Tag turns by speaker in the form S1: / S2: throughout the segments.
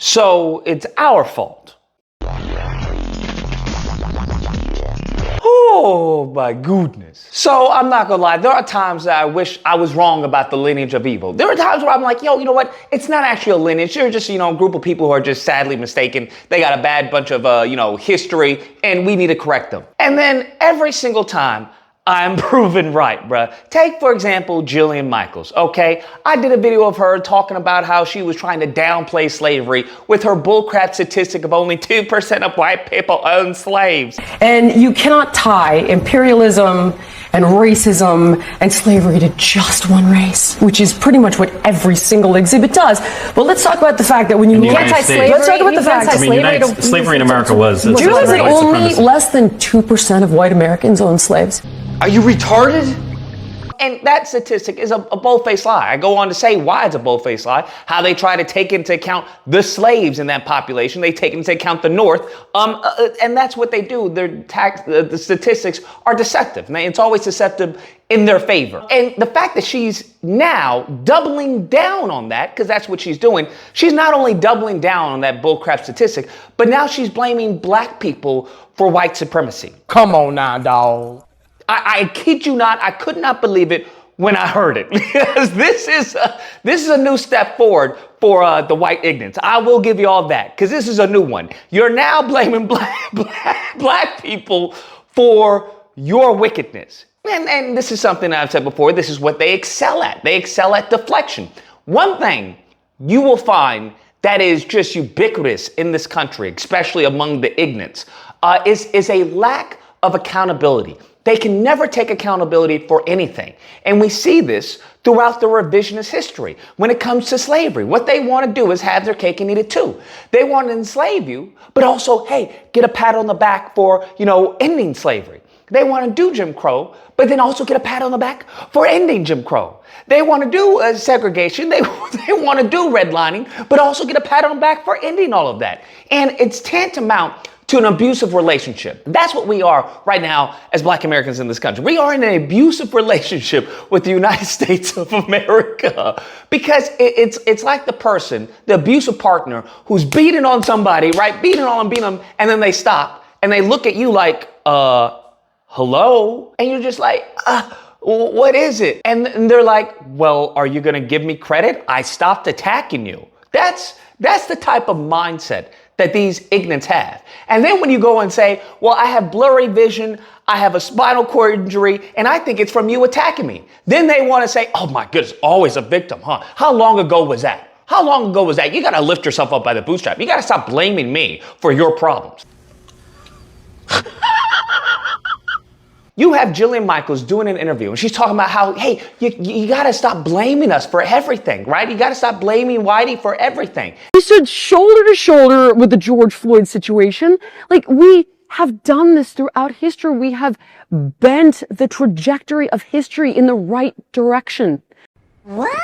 S1: So it's our fault. Oh my goodness. So I'm not gonna lie, there are times that I wish I was wrong about the lineage of evil. There are times where I'm like, yo, you know what? It's not actually a lineage. They're just, a group of people who are just sadly mistaken. They got a bad bunch of, history, and we need to correct them. And then every single time, I'm proven right, bruh. Take, for example, Jillian Michaels, okay? I did a video of her talking about how she was trying to downplay slavery with her bullcrap statistic of only 2% of white people own slaves.
S2: And you cannot tie imperialism and racism and slavery to just one race, which is pretty much what every single exhibit does. But let's talk about the fact that when you look at slavery, let's talk about the fact that
S3: slavery in America was.
S2: Do you realize that only less than 2% of white Americans own slaves?
S1: Are you retarded? And that statistic is a bold-faced lie. I go on to say why it's a bold-faced lie, how they try to take into account the slaves in that population. They take into account the North, and that's what they do. The statistics are deceptive. And it's always deceptive in their favor. And the fact that she's now doubling down on that, because that's what she's doing, she's not only doubling down on that bullcrap statistic, but now she's blaming black people for white supremacy.
S4: Come on now, dawg.
S1: I kid you not, I could not believe it when I heard it. Because this is a new step forward for the white ignorance. I will give you all that, because this is a new one. You're now blaming black people for your wickedness. And this is something I've said before, this is what they excel at. They excel at deflection. One thing you will find that is just ubiquitous in this country, especially among the ignorants, is a lack of accountability. They can never take accountability for anything. And we see this throughout the revisionist history. When it comes to slavery, what they want to do is have their cake and eat it too. They want to enslave you, but also, hey, get a pat on the back for, ending slavery. They want to do Jim Crow, but then also get a pat on the back for ending Jim Crow. They want to do segregation. They want to do redlining, but also get a pat on the back for ending all of that. And it's tantamount to an abusive relationship. That's what we are right now as black Americans in this country. We are in an abusive relationship with the United States of America, because it's like the abusive partner who's beating on somebody, right? Beating on them, and then they stop and they look at you like, hello? And you're just like, what is it? And they're like, well, are you gonna give me credit? I stopped attacking you. That's the type of mindset that these ignorants have. And then when you go and say, well, I have blurry vision, I have a spinal cord injury, and I think it's from you attacking me. Then they want to say, oh my goodness, always a victim, huh? How long ago was that? How long ago was that? You got to lift yourself up by the bootstrap. You got to stop blaming me for your problems. You have Jillian Michaels doing an interview, and she's talking about how, hey, you got to stop blaming us for everything, right? You got to stop blaming Whitey for everything.
S2: We stood shoulder to shoulder with the George Floyd situation. Like, we have done this throughout history. We have bent the trajectory of history in the right direction.
S5: What?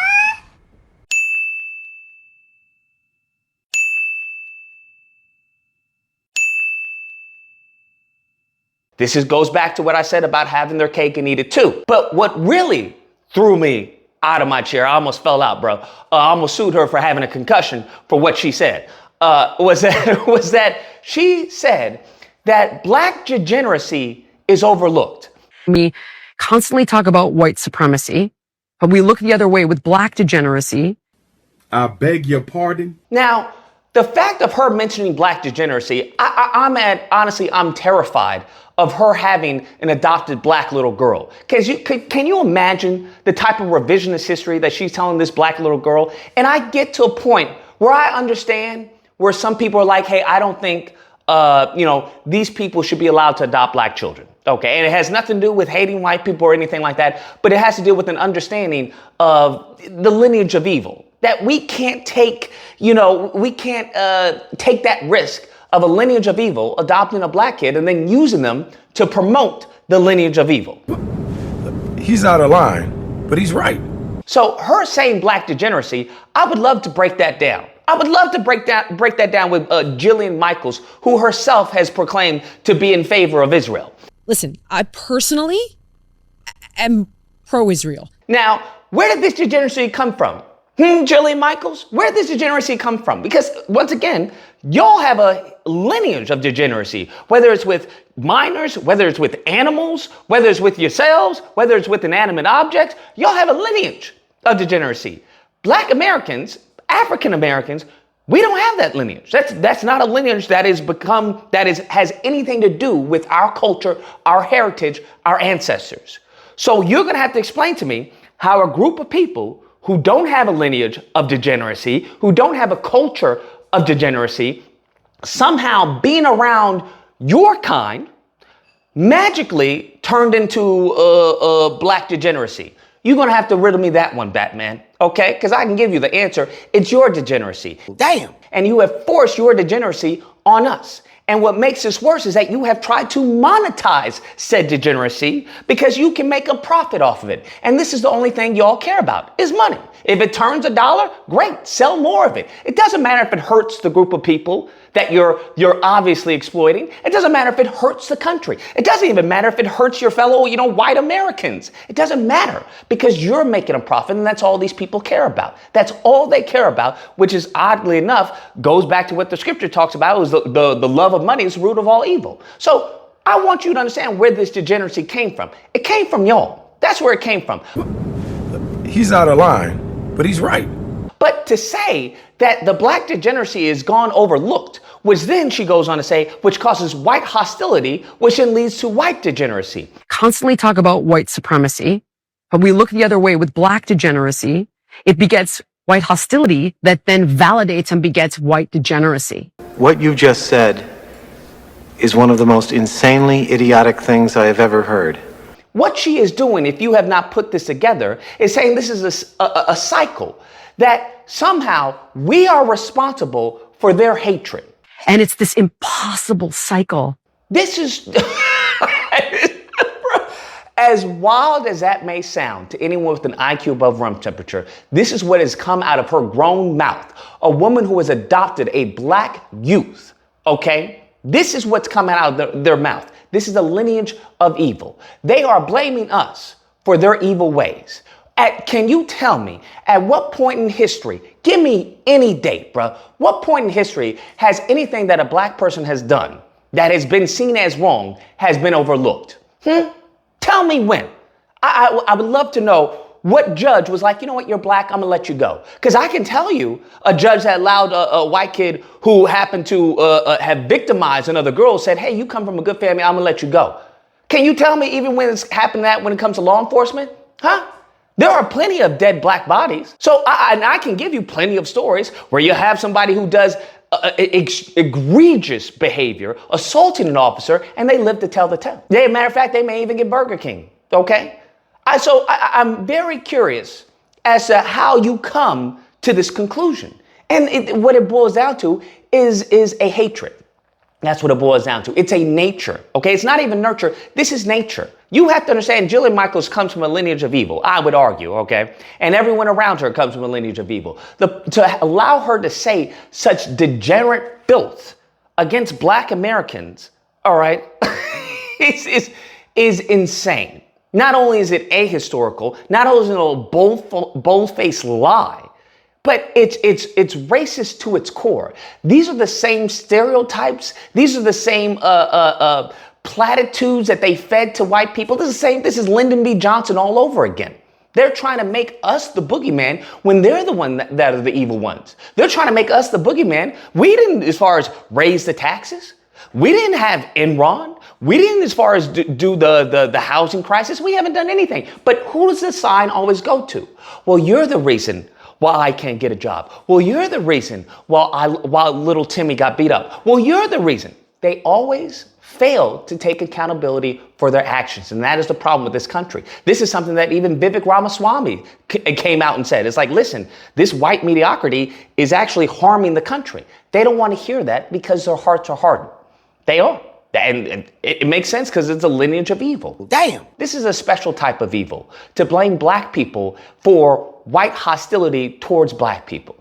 S1: This goes back to what I said about having their cake and eat it too. But what really threw me out of my chair, I almost fell out, bro. I almost sued her for having a concussion for what she said, was that she said that black degeneracy is overlooked.
S2: We constantly talk about white supremacy, but we look the other way with black degeneracy.
S6: I beg your pardon?
S1: Now, the fact of her mentioning black degeneracy, I'm terrified of her having an adopted black little girl. Can you imagine the type of revisionist history that she's telling this black little girl? And I get to a point where I understand where some people are like, hey, I don't think, these people should be allowed to adopt black children. Okay, and it has nothing to do with hating white people or anything like that, but it has to do with an understanding of the lineage of evil. That we can't take, take that risk of a lineage of evil, adopting a black kid and then using them to promote the lineage of evil.
S6: He's out of line, but he's right.
S1: So her saying black degeneracy, I would love to break that down. I would love to break that down with Jillian Michaels, who herself has proclaimed to be in favor of Israel.
S7: Listen, I personally am pro-Israel.
S1: Now, where did this degeneracy come from? Jillian Michaels, where does degeneracy come from? Because once again, y'all have a lineage of degeneracy, whether it's with minors, whether it's with animals, whether it's with yourselves, whether it's with inanimate objects, y'all have a lineage of degeneracy. Black Americans, African Americans, we don't have that lineage. That's not a lineage that has anything to do with our culture, our heritage, our ancestors. So you're going to have to explain to me how a group of people who don't have a lineage of degeneracy, who don't have a culture of degeneracy, somehow being around your kind magically turned into black degeneracy. You're going to have to riddle me that one, Batman, okay? Because I can give you the answer. It's your degeneracy. Damn. And you have forced your degeneracy on us. And what makes this worse is that you have tried to monetize said degeneracy because you can make a profit off of it. And this is the only thing y'all care about is money. If it turns $1, great, sell more of it. It doesn't matter if it hurts the group of people that you're obviously exploiting. It doesn't matter if it hurts the country. It doesn't even matter if it hurts your fellow, white Americans. It doesn't matter because you're making a profit and that's all these people care about. That's all they care about, which is oddly enough goes back to what the scripture talks about. It was the love of money is the root of all evil. So I want you to understand where this degeneracy came from. It came from y'all. That's where it came from.
S6: He's out of line, but he's right.
S1: But to say that the black degeneracy is gone overlooked, which then she goes on to say, which causes white hostility, which then leads to white degeneracy.
S2: Constantly talk about white supremacy, but we look the other way with black degeneracy. It begets white hostility that then validates and begets white degeneracy.
S3: What you just said is one of the most insanely idiotic things I have ever heard.
S1: What she is doing, if you have not put this together, is saying this is a cycle that somehow we are responsible for their hatred.
S2: And it's this impossible cycle.
S1: This is, as wild as that may sound to anyone with an IQ above room temperature, this is what has come out of her grown mouth. A woman who has adopted a black youth, okay? This is what's coming out of their mouth. This is the lineage of evil. They are blaming us for their evil ways. Can you tell me at what point in history, give me any date, bruh, what point in history has anything that a black person has done that has been seen as wrong has been overlooked? Tell me when. I would love to know what judge was like, you know what, you're black, I'm gonna let you go. Because I can tell you a judge that allowed a white kid who happened to have victimized another girl said, hey, you come from a good family, I'm gonna let you go. Can you tell me even when it's happened that when it comes to law enforcement? There are plenty of dead black bodies. So I can give you plenty of stories where you have somebody who does egregious behavior, assaulting an officer, and they live to tell the tale. As a matter of fact, they may even get Burger King, okay? So I'm very curious as to how you come to this conclusion. And what it boils down to is a hatred. That's what it boils down to. It's a nature, okay? It's not even nurture. This is nature. You have to understand, Jillian Michaels comes from a lineage of evil, I would argue, okay? And everyone around her comes from a lineage of evil. To allow her to say such degenerate filth against black Americans, all right, is insane. Not only is it ahistorical, not only is it a bold-faced lie, but it's racist to its core. These are the same stereotypes. These are the same platitudes that they fed to white people. This is Lyndon B. Johnson all over again. They're trying to make us the boogeyman when they're the one that are the evil ones. They're trying to make us the boogeyman. We didn't, as far as raise the taxes. We didn't have Enron. We didn't, as far as do the housing crisis. We haven't done anything. But who does the sign always go to? Well, you're the reason why I can't get a job. Well, you're the reason why little Timmy got beat up. Well, you're the reason. They always fail to take accountability for their actions. And that is the problem with this country. This is something that even Vivek Ramaswamy came out and said. It's like, listen, this white mediocrity is actually harming the country. They don't want to hear that because their hearts are hardened. They are. And it makes sense because it's a lineage of evil. Damn. This is a special type of evil, to blame black people for white hostility towards black people.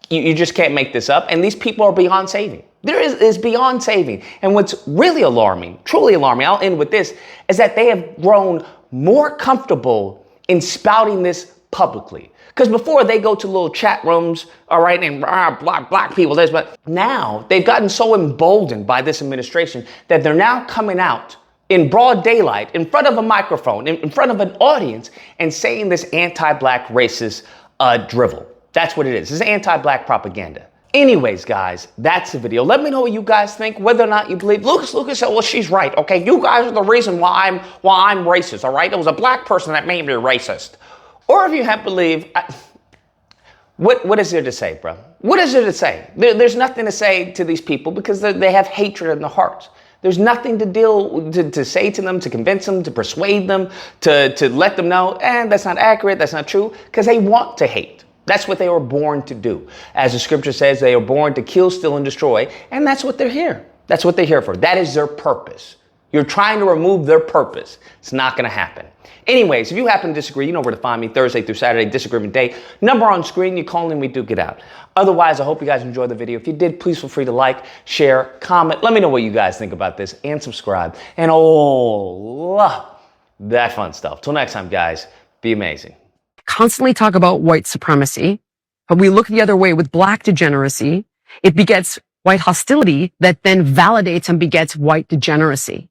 S1: You just can't make this up. And these people are beyond saving. There is beyond saving. And what's really alarming, truly alarming, I'll end with this, is that they have grown more comfortable in spouting this publicly. Because before they go to little chat rooms, all right, and black people, this, but now they've gotten so emboldened by this administration that they're now coming out in broad daylight, in front of a microphone, in front of an audience, and saying this anti-black racist drivel. That's what it is. It's anti-black propaganda. Anyways, guys, that's the video. Let me know what you guys think, whether or not you believe. Lucas said, well, she's right. Okay, you guys are the reason why I'm racist, all right? It was a black person that made me racist. Or if you have believed, what is there to say, bro? What is there to say? There's nothing to say to these people because they have hatred in their hearts. There's nothing to say to them, to convince them, to persuade them, to let them know, that's not accurate, that's not true, because they want to hate. That's what they were born to do. As the scripture says, they are born to kill, steal, and destroy, and that's what they're here. That's what they're here for. That is their purpose. You're trying to remove their purpose. It's not going to happen. Anyways, if you happen to disagree, you know where to find me Thursday through Saturday, Disagreement Day. Number on screen, you call in, we duke it out. Otherwise, I hope you guys enjoyed the video. If you did, please feel free to like, share, comment. Let me know what you guys think about this and subscribe and all that fun stuff. Till next time, guys, be amazing.
S2: Constantly talk about white supremacy, but we look the other way with black degeneracy. It begets white hostility that then validates and begets white degeneracy.